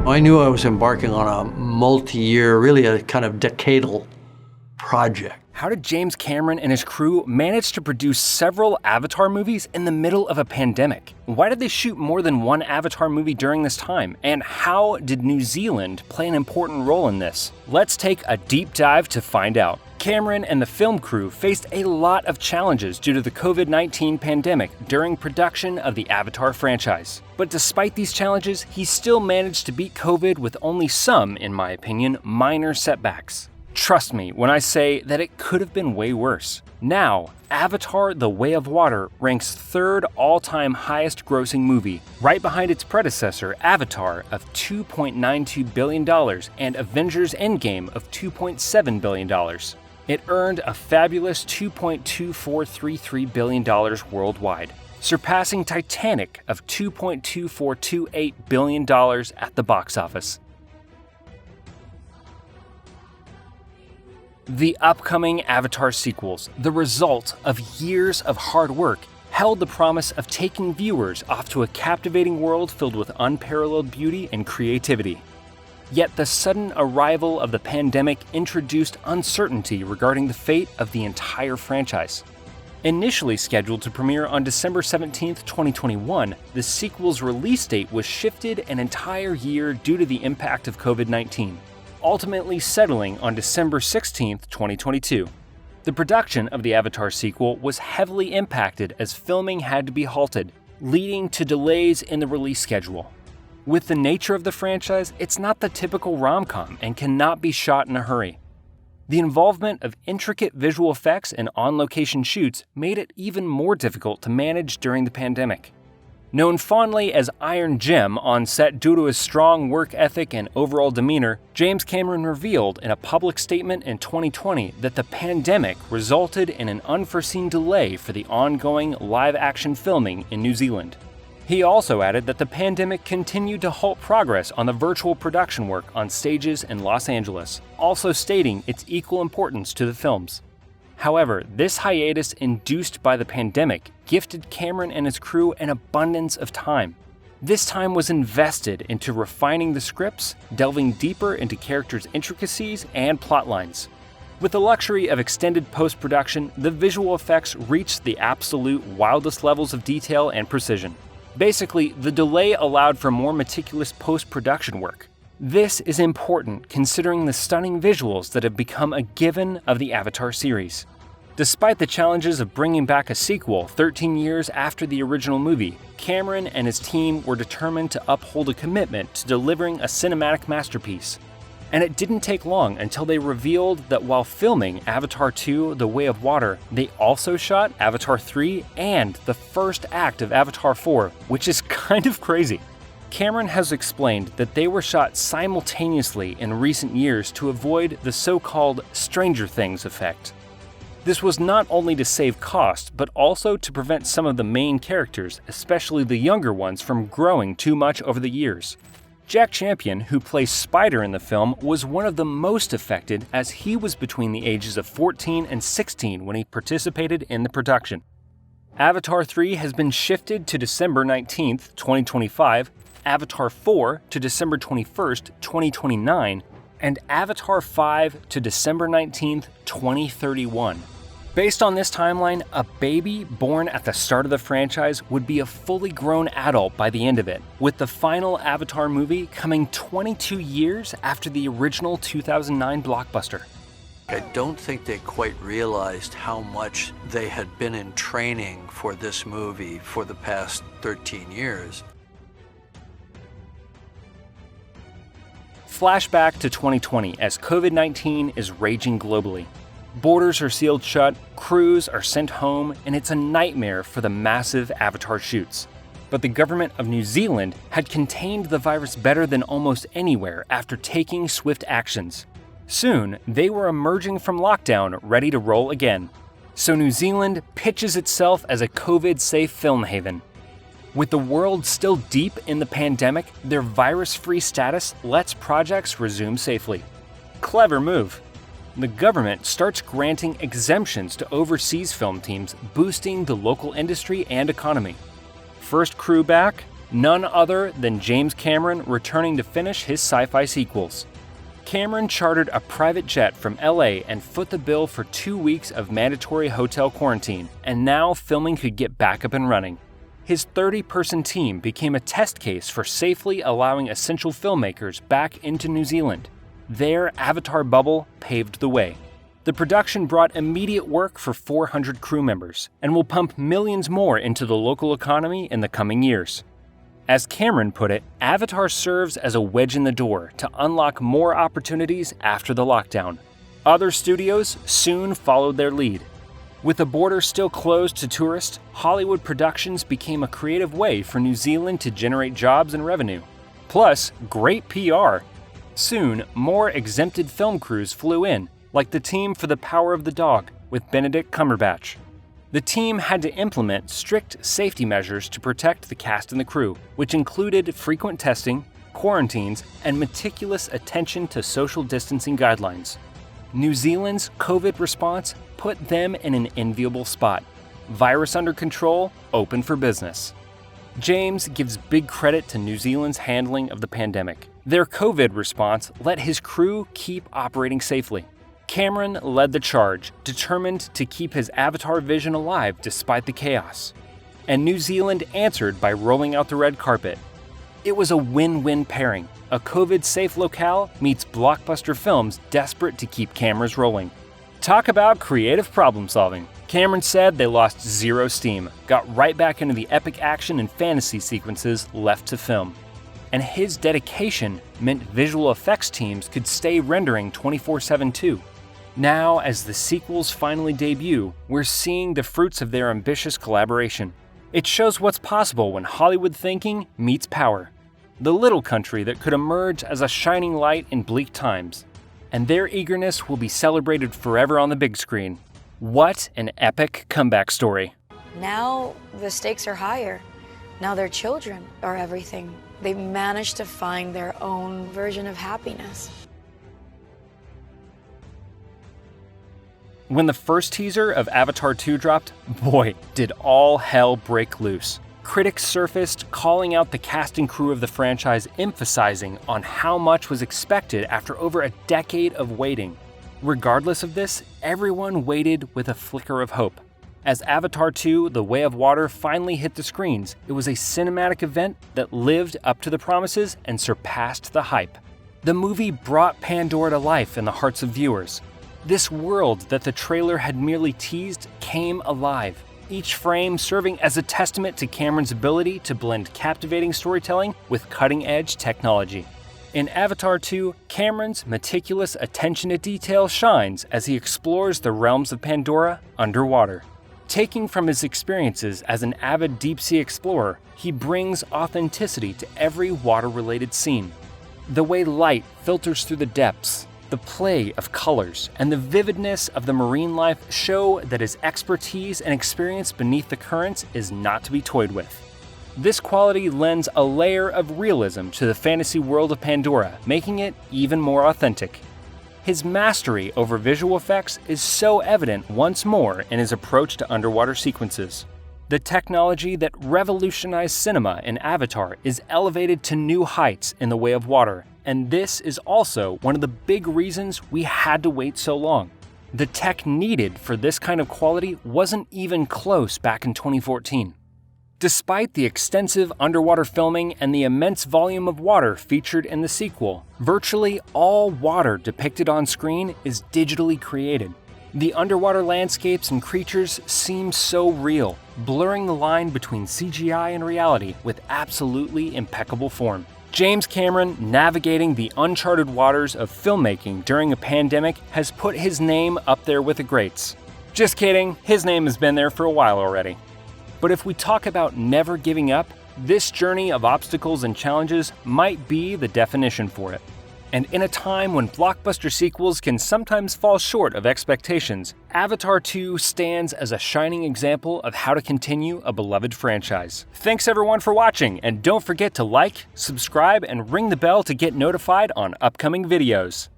I knew I was embarking on a multi-year, really a kind of decadal project. How did James Cameron and his crew manage to produce several Avatar movies in the middle of a pandemic? Why did they shoot more than one Avatar movie during this time? And how did New Zealand play an important role in this? Let's take a deep dive to find out. Cameron and the film crew faced a lot of challenges due to the COVID-19 pandemic during production of the Avatar franchise. But despite these challenges, he still managed to beat COVID with only some, in my opinion, minor setbacks. Trust me when I say that it could have been way worse. Now, Avatar: The Way of Water ranks third all-time highest grossing movie, right behind its predecessor, Avatar, of $2.92 billion and Avengers Endgame of $2.7 billion. It earned a fabulous $2.2433 billion worldwide, surpassing Titanic of $2.2428 billion at the box office. The upcoming Avatar sequels, the result of years of hard work, held the promise of taking viewers off to a captivating world filled with unparalleled beauty and creativity. Yet the sudden arrival of the pandemic introduced uncertainty regarding the fate of the entire franchise. Initially scheduled to premiere on December 17, 2021, the sequel's release date was shifted an entire year due to the impact of COVID-19. Ultimately settling on December 16, 2022. The production of the Avatar sequel was heavily impacted as filming had to be halted, leading to delays in the release schedule. With the nature of the franchise, it's not the typical rom-com and cannot be shot in a hurry. The involvement of intricate visual effects and on-location shoots made it even more difficult to manage during the pandemic. Known fondly as Iron Jim on set due to his strong work ethic and overall demeanor, James Cameron revealed in a public statement in 2020 that the pandemic resulted in an unforeseen delay for the ongoing live-action filming in New Zealand. He also added that the pandemic continued to halt progress on the virtual production work on stages in Los Angeles, also stating its equal importance to the films. However, this hiatus induced by the pandemic gifted Cameron and his crew an abundance of time. This time was invested into refining the scripts, delving deeper into characters' intricacies and plot lines. With the luxury of extended post-production, the visual effects reached the absolute wildest levels of detail and precision. Basically, the delay allowed for more meticulous post-production work. This is important considering the stunning visuals that have become a given of the Avatar series. Despite the challenges of bringing back a sequel 13 years after the original movie, Cameron and his team were determined to uphold a commitment to delivering a cinematic masterpiece. And it didn't take long until they revealed that while filming Avatar 2: The Way of Water, they also shot Avatar 3 and the first act of Avatar 4, which is kind of crazy. Cameron has explained that they were shot simultaneously in recent years to avoid the so-called Stranger Things effect. This was not only to save cost, but also to prevent some of the main characters, especially the younger ones, from growing too much over the years. Jack Champion, who plays Spider in the film, was one of the most affected as he was between the ages of 14 and 16 when he participated in the production. Avatar 3 has been shifted to December 19, 2025, Avatar 4 to December 21, 2029, and Avatar 5 to December 19, 2031. Based on this timeline, a baby born at the start of the franchise would be a fully grown adult by the end of it, with the final Avatar movie coming 22 years after the original 2009 blockbuster. I don't think they quite realized how much they had been in training for this movie for the past 13 years. Flashback to 2020 as COVID-19 is raging globally. Borders are sealed shut, crews are sent home, and it's a nightmare for the massive Avatar shoots. But the government of New Zealand had contained the virus better than almost anywhere after taking swift actions. Soon, they were emerging from lockdown, ready to roll again. So New Zealand pitches itself as a COVID-safe film haven. With the world still deep in the pandemic, their virus-free status lets projects resume safely. Clever move. The government starts granting exemptions to overseas film teams, boosting the local industry and economy. First crew back, None other than James Cameron returning to finish his sci-fi sequels. Cameron chartered a private jet from LA and foot the bill for 2 weeks of mandatory hotel quarantine, and now filming could get back up and running. His 30-person team became a test case for safely allowing essential filmmakers back into New Zealand. Their Avatar bubble paved the way. The production brought immediate work for 400 crew members and will pump millions more into the local economy in the coming years. As Cameron put it, Avatar serves as a wedge in the door to unlock more opportunities after the lockdown. Other studios soon followed their lead. With the border still closed to tourists, Hollywood productions became a creative way for New Zealand to generate jobs and revenue. Plus, great PR. Soon, more exempted film crews flew in, like the team for The Power of the Dog with Benedict Cumberbatch. The team had to implement strict safety measures to protect the cast and the crew, which included frequent testing, quarantines, and meticulous attention to social distancing guidelines. New Zealand's COVID response put them in an enviable spot. Virus under control, open for business. James gives big credit to New Zealand's handling of the pandemic. Their COVID response let his crew keep operating safely. Cameron led the charge, determined to keep his Avatar vision alive despite the chaos. And New Zealand answered by rolling out the red carpet. It was a win-win pairing. A COVID-safe locale meets blockbuster films desperate to keep cameras rolling. Talk about creative problem-solving. Cameron said they lost zero steam, got right back into the epic action and fantasy sequences left to film. And his dedication meant visual effects teams could stay rendering 24/7 too. Now, as the sequels finally debut, we're seeing the fruits of their ambitious collaboration. It shows what's possible when Hollywood thinking meets power. The little country that could emerge as a shining light in bleak times. And their eagerness will be celebrated forever on the big screen. What an epic comeback story. Now the stakes are higher. Now their children are everything. They've managed to find their own version of happiness. When the first teaser of Avatar 2 dropped, boy, did all hell break loose. Critics surfaced calling out the cast and crew of the franchise, emphasizing on how much was expected after over a decade of waiting. Regardless of this, everyone waited with a flicker of hope. As Avatar 2: The Way of Water finally hit the screens, it was a cinematic event that lived up to the promises and surpassed the hype. The movie brought Pandora to life in the hearts of viewers. This world that the trailer had merely teased came alive, each frame serving as a testament to Cameron's ability to blend captivating storytelling with cutting-edge technology. In Avatar 2, Cameron's meticulous attention to detail shines as he explores the realms of Pandora underwater. Taking from his experiences as an avid deep-sea explorer, he brings authenticity to every water-related scene. The way light filters through the depths, the play of colors, and the vividness of the marine life show that his expertise and experience beneath the currents is not to be toyed with. This quality lends a layer of realism to the fantasy world of Pandora, making it even more authentic. His mastery over visual effects is so evident once more in his approach to underwater sequences. The technology that revolutionized cinema in Avatar is elevated to new heights in The Way of Water, and this is also one of the big reasons we had to wait so long. The tech needed for this kind of quality wasn't even close back in 2014. Despite the extensive underwater filming and the immense volume of water featured in the sequel, virtually all water depicted on screen is digitally created. The underwater landscapes and creatures seem so real, blurring the line between CGI and reality with absolutely impeccable form. James Cameron, navigating the uncharted waters of filmmaking during a pandemic, has put his name up there with the greats. Just kidding, his name has been there for a while already. But if we talk about never giving up, this journey of obstacles and challenges might be the definition for it. And in a time when blockbuster sequels can sometimes fall short of expectations, Avatar 2 stands as a shining example of how to continue a beloved franchise. Thanks everyone for watching, and don't forget to like, subscribe, and ring the bell to get notified on upcoming videos.